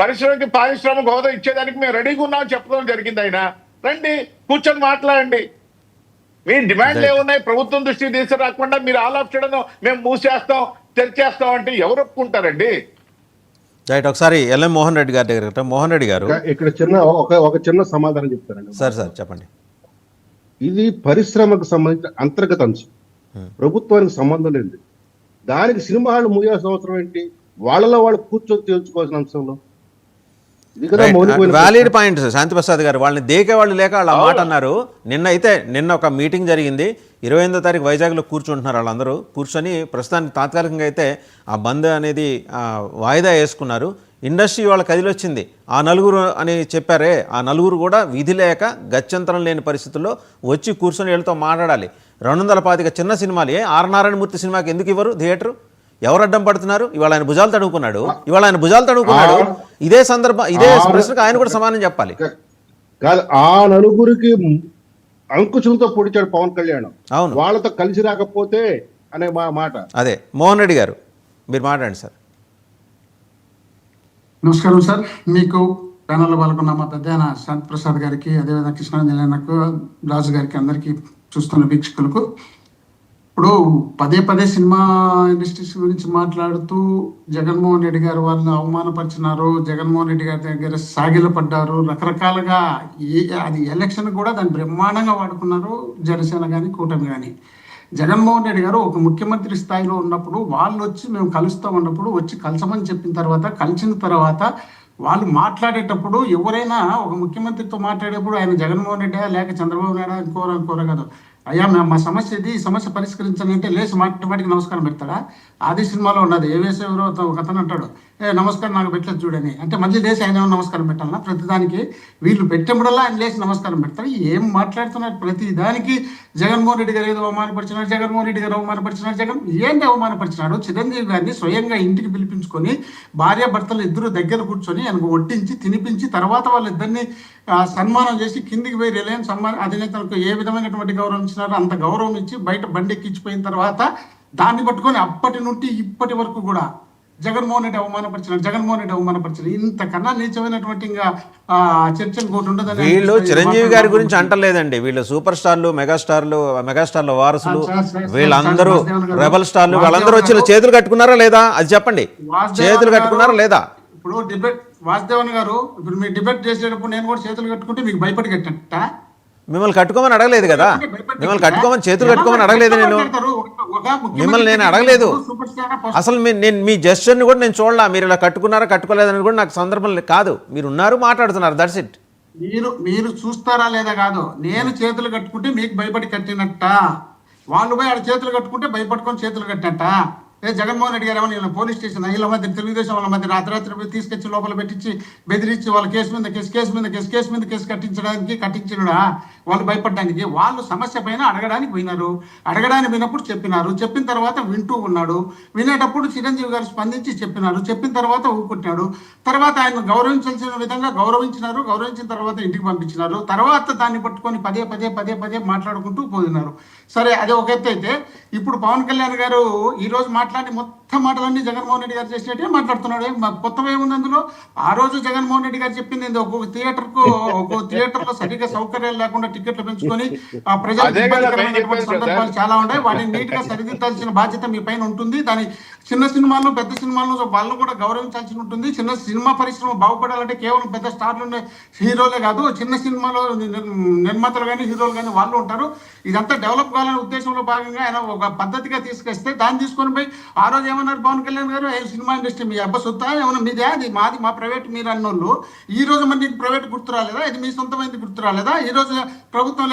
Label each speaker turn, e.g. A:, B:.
A: పరిశ్రమకి పారిశ్రామిక హోదా ఇచ్చేదానికి మేము రెడీగా ఉన్నాం చెప్పడం జరిగింది. ఆయన రండి కూర్చొని మాట్లాడండి. మీ డిమాండ్లు ఏమున్నాయి ప్రభుత్వం దృష్టికి తీసుకురాకుండా మీరు ఆల్ ఆఫ్ సడన్ మేము మూసేస్తాం తెరిచేస్తాం అంటే ఎవరు ఒప్పుకుంటారండి?
B: రైట్, ఒకసారి ఎల్ఎం మోహన్ రెడ్డి గారి దగ్గర. మోహన్ రెడ్డి గారు
C: ఇక్కడ ఒక చిన్న సమాధానం చెప్తారండి.
B: సార్ చెప్పండి.
C: ఇది పరిశ్రమకు సంబంధించిన అంతర్గత అంశం, ప్రభుత్వానికి సంబంధం లేదు. దానికి సినిమా హాళ్ళు మూయాల్సిన అవసరం ఏంటి? వాళ్ళలో వాళ్ళు కూర్చొని తేల్చుకోవాల్సిన అంశంలో
B: వ్యాలిడ్ పాయింట్ శాంతిప్రసాద్ గారు. వాళ్ళని దేకే వాళ్ళు లేక వాళ్ళు ఆ మాట అన్నారు. నిన్న ఒక మీటింగ్ జరిగింది. 28వ తారీఖు వైజాగ్లో కూర్చుంటున్నారు వాళ్ళందరూ. కూర్చొని ప్రస్తుతానికి తాత్కాలికంగా అయితే ఆ బంద్ అనేది వాయిదా వేసుకున్నారు. ఇండస్ట్రీ వాళ్ళ కదిలొచ్చింది. ఆ నలుగురు అని చెప్పారే, ఆ నలుగురు కూడా విధి లేక గత్యంతరం లేని పరిస్థితుల్లో వచ్చి కూర్చొని వీళ్ళతో మాట్లాడాలి. 225 చిన్న సినిమాలు ఆర్ నారాయణమూర్తి సినిమాకి ఎందుకు ఇవ్వరు థియేటర్? ఎవరు అడ్డం పడుతున్నారు? ఇవాళ ఆయన భుజాలు తడుకున్నాడు. ఇదే సందర్భం, ఇదే ప్రశ్నకు ఆయన కూడా సమానం చెప్పాలి.
C: కాదు, ఆ నలుగురికి అంకుశంతో పొడిచాడు పవన్ కళ్యాణ్. అవును, వాళ్ళతో కలిసి రాకపోతే అనే మాట.
B: అదే మోహన్ రెడ్డి గారు మీరు మాట్లాడండి సార్.
D: నమస్కారం సార్. మీకు ప్యానల్లో పాల్గొన్న మా పెద్ద శాంతి ప్రసాద్ గారికి, అదేవిధంగా కృష్ణాంజనేయనకు, రాజు గారికి, అందరికీ చూస్తున్న వీక్షకులకు, ఇప్పుడు పదే సినిమా ఇండస్ట్రీస్ గురించి మాట్లాడుతూ జగన్మోహన్ రెడ్డి గారు వాళ్ళని అవమానపరిచినారు, జగన్మోహన్ రెడ్డి గారి దగ్గర సాగిల పడ్డారు, రకరకాలుగా అది ఎలక్షన్ కూడా దాన్ని బ్రహ్మాండంగా వాడుకున్నారు జనసేన కానీ కూటమి కానీ. జగన్మోహన్ రెడ్డి గారు ఒక ముఖ్యమంత్రి స్థాయిలో ఉన్నప్పుడు వాళ్ళు వచ్చి మేము కలుస్తాం అన్నప్పుడు వచ్చి కలిసమని చెప్పిన తర్వాత, కలిసిన తర్వాత వాళ్ళు మాట్లాడేటప్పుడు ఎవరైనా ఒక ముఖ్యమంత్రితో మాట్లాడేటప్పుడు ఆయన జగన్మోహన్ రెడ్డి లేక చంద్రబాబు నాయుడు ఇంకోరా కాదు, అయ్యా మా సమస్య ఇది, ఈ సమస్య పరిష్కరించాలంటే లేచి మాటికి నమస్కారం పెడతాడా? ఆది సినిమాలో ఉన్నది. ఎవరో ఒక అతను అంటాడు, నమస్కారం నాకు పెట్టలేదు చూడని, అంటే మళ్ళీ లేచి ఆయన నమస్కారం పెట్టాలన్నా? ప్రతిదానికి వీళ్ళు పెట్టినప్పుడల్లా ఆయన లేచి నమస్కారం పెడతారు. ఏం మాట్లాడుతున్నారు? ప్రతి దానికి జగన్మోహన్ రెడ్డి గారు ఏదో అవమానపరిచినాడు, జగన్మోహన్ రెడ్డి గారు అవమానపరిచినాడు. ఏంటి అవమానపరిచినాడు? చిరంజీవి గారిని స్వయంగా ఇంటికి పిలిపించుకొని భార్యాభర్తలు ఇద్దరు దగ్గర కూర్చొని ఆయనకు వడ్డించి తినిపించి తర్వాత వాళ్ళిద్దరిని సన్మానం చేసి కిందికి పోయి రిలయన్స్ అధినేతలకు ఏ విధమైనటువంటి గౌరవం ఇచ్చినారో అంత గౌరవం ఇచ్చి బయట బండి ఎక్కించిపోయిన తర్వాత దాన్ని పట్టుకొని అప్పటి నుండి ఇప్పటి వరకు కూడా జగన్మోహన్ రెడ్డి అవమానపరిచినాడు. ఇంతకన్నా నీచమైనటువంటి ఇంకా చర్చలు కూడా ఉండదు.
B: వీళ్ళు చిరంజీవి గారి గురించి అంటలేదండి. వీళ్ళు సూపర్ స్టార్లు, మెగాస్టార్ల వారసులు, వీళ్ళందరూ రెబల్ స్టార్లు, వాళ్ళందరూ వచ్చి చేతులు కట్టుకున్నారా లేదా అది చెప్పండి. చేతులు కట్టుకున్నారా లేదా?
D: ఇప్పుడు డిబేట్ వాసుదేవన్ గారు, ఇప్పుడు మీరు డిబేట్ చేసేటప్పుడు నేను కూడా చేతులు కట్టుకుంటే మీకు భయపడి కట్టట?
B: మిమ్మల్ని కట్టుకోమని అడగలేదు కదా. మిమ్మల్ని కట్టుకోమని, చేతులు కట్టుకోమని అడగలేదు. మిమ్మల్ని నేను అడగలేదు అసలు. నేను మీ జస్చర్ని కూడా నేను చూడలా. మీరు ఇలా కట్టుకున్నారా కట్టుకోలేదని కూడా నాకు సందర్భం కాదు. మీరు ఉన్నారు, మాట్లాడుతున్నారు, దట్స్ ఇట్.
D: మీరు చూస్తారా లేదా కాదు. నేను చేతులు కట్టుకుంటే మీకు భయపడి కట్టినట్ట, వాళ్ళు పోయి ఆడ చేతులు కట్టుకుంటే భయపడుకొని చేతులు కట్టినట్ట. జగన్మోహన్ రెడ్డి గారు ఏమన్నా పోలీస్ స్టేషన్ వీళ్ళ మధ్య, తెలుగుదేశం వాళ్ళ మధ్య రాత్రి తీసుకొచ్చి లోపల పెట్టించి బెదిరించి వాళ్ళ కేసు మీద కేసు కట్టించినడా? వాళ్ళు భయపడడానికి. వాళ్ళు సమస్య పైన అడగడానికి పోయినారు. అడగడానికి పోయినప్పుడు చెప్పిన తర్వాత వింటూ ఉన్నాడు. వినేటప్పుడు చిరంజీవి గారు స్పందించి చెప్పిన తర్వాత ఊరుకుంటున్నాడు. తర్వాత ఆయన గౌరవించాల్సిన విధంగా గౌరవించిన తర్వాత ఇంటికి పంపించినారు. తర్వాత దాన్ని పట్టుకొని పదే మాట్లాడుకుంటూ పోయినారు. సరే, అది ఒక ఎత్తు అయితే, ఇప్పుడు పవన్ కళ్యాణ్ గారు ఈ రోజు మాట్లాడి మొత్తం మాటలన్నీ జగన్మోహన్ రెడ్డి గారు చేసినట్టే మాట్లాడుతున్నాడు. కొత్తగా ఏముంది అందులో? ఆ రోజు జగన్మోహన్ రెడ్డి గారు చెప్పింది ఒక్కొక్క థియేటర్ లో సరిగ్గా సౌకర్యాలు లేకుండా టికెట్లు పెంచుకొని ప్రజలకు ఇబ్బందికరమైనటువంటి సందర్భాలు చాలా ఉన్నాయి. వాటిని నీట్ గా సరిదిద్దాల్సిన బాధ్యత మీ పైన ఉంటుంది. దాని చిన్న సినిమాల్లో, పెద్ద సినిమాల్లో వాళ్ళను కూడా గౌరవించాల్సి ఉంటుంది. చిన్న సినిమా పరిశ్రమ బాగుపడాలంటే కేవలం పెద్ద స్టార్లు హీరోలే కాదు, చిన్న సినిమాలో నిర్మాతలు కానీ హీరోలు కానీ వాళ్ళు ఉంటారు. ఇదంతా డెవలప్ కావాలనే ఉద్దేశంలో భాగంగా ఆయన ఒక పద్ధతిగా తీసుకొస్తే దాన్ని తీసుకొని పోయి ఆ రోజు ఏమన్నారు పవన్ కళ్యాణ్ గారు, సినిమా ఇండస్ట్రీ మీ అబ్బా సొత్తా ఏమన్నా మీదే, అది మాది, మా ప్రైవేట్ మీరు అన్నోళ్ళు. ఈ రోజు మరి నీకు ప్రైవేట్ గుర్తు రాలేదా? ఇది మీ సొంతమైంది గుర్తు రాలేదా? ఈ రోజు ప్రభుత్వం